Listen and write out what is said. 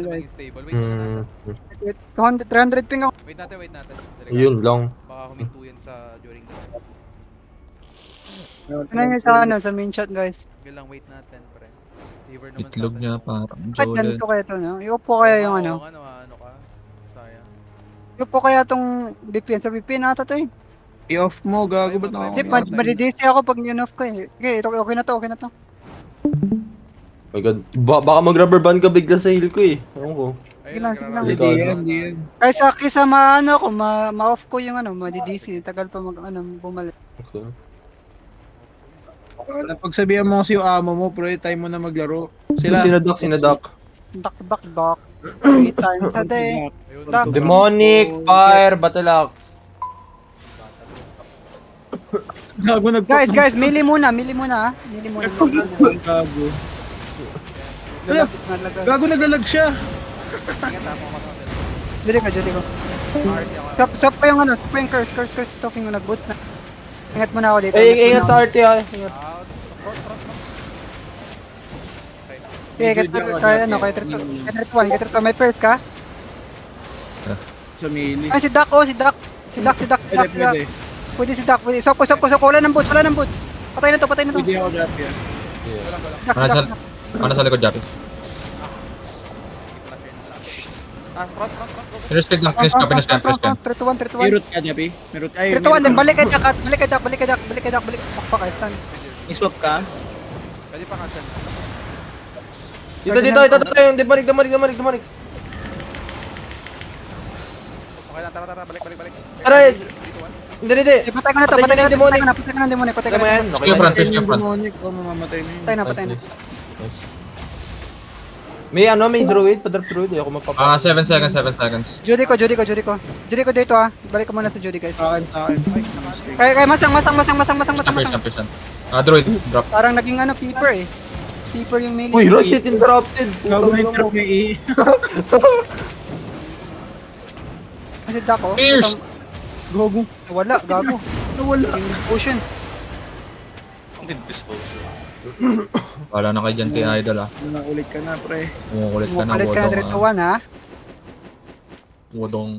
maging stable. Wait natin. 300 ping ako. Wait natin. Yun lang. Baka huminto yan sa during the... Ano yun sa ano, sa main chat guys. Sige lang, wait natin, pre. Favor naman Itlog sa atin niya yung- parang Bakit Jolen. ganito kaya to, no? Iupo kaya yung ano. Ano ka? Sayang. Iupo kaya tong VPN. Sa VPN ata to eh. I-off mo, gago ba Ay, Hindi, madidisi ako pag yun off ko eh. Okay, okay na to. My God. Baka mag-rubber band ka bigla sa heal ko eh. Ewan ko. Ayun, Sige lang. Hindi yan, hindi yan. Kaysa maano ko, ma-off ko yung ano, madidisi. Tagal pa bumalik. Okay. Napagsabihan mo kasi yung amo mo, pero time mo na maglaro. Sila. Sinadak. Back. 3 times a day. Ayun, Dak- Demonic, fire, battle axe. Gago Guys, mili muna ah. Mili muna. Gago. Gago naglalag siya. ingat ako kasi. Dili ko. Party ako. Stop pa yung ano, stop pa yung curse talking mo nag-boots na. Ingat muna ako dito. Ingat sa RT ah. Ingat. Front. Okay, kay 31, may first ka? Sa mili. Ay, si Doc. Pwede. Pwede si Doc. Sop ko. Wala ng boots. Patay na to. Pwede ako drop yan. Doc. Ano sa likod, Jappy? Front. Finish lang, finish ka. 31. May root ka, Jappy? May root. Ay, 31, then balik kay Doc. Pakpak, stun. I-swap ka? Pwede pa cancel. Dito. Yung demarik. Okay lang, tara, balik. Aray! Dito, one. Hindi. Patay ko na to. Patay ko ng demonic. Alam mo yan? Sige, front, Patay sige, yung front. demonic. O, mamamatay na yun. Patay na. Nice. May druid, pa-drop druid. Ako mapapa. 7 seconds. Judy ko dito ah. Balik ko muna sa Judy guys. Sa akin. Kaya masang. Champion. Druid, drop. Parang naging ano, keeper eh. Keeper yung melee. Uy, Rush it interrupted. Gago na yung trap may i. Kasi Doc oh. Pierce! Gago. Wala, gago. Nawala. Potion. Wala na kayo dyan kay Idol ah. Ulit ka na, pre. Umukulit ka na, Mukulit ka na Wodong. dito 1 ha. Wodong.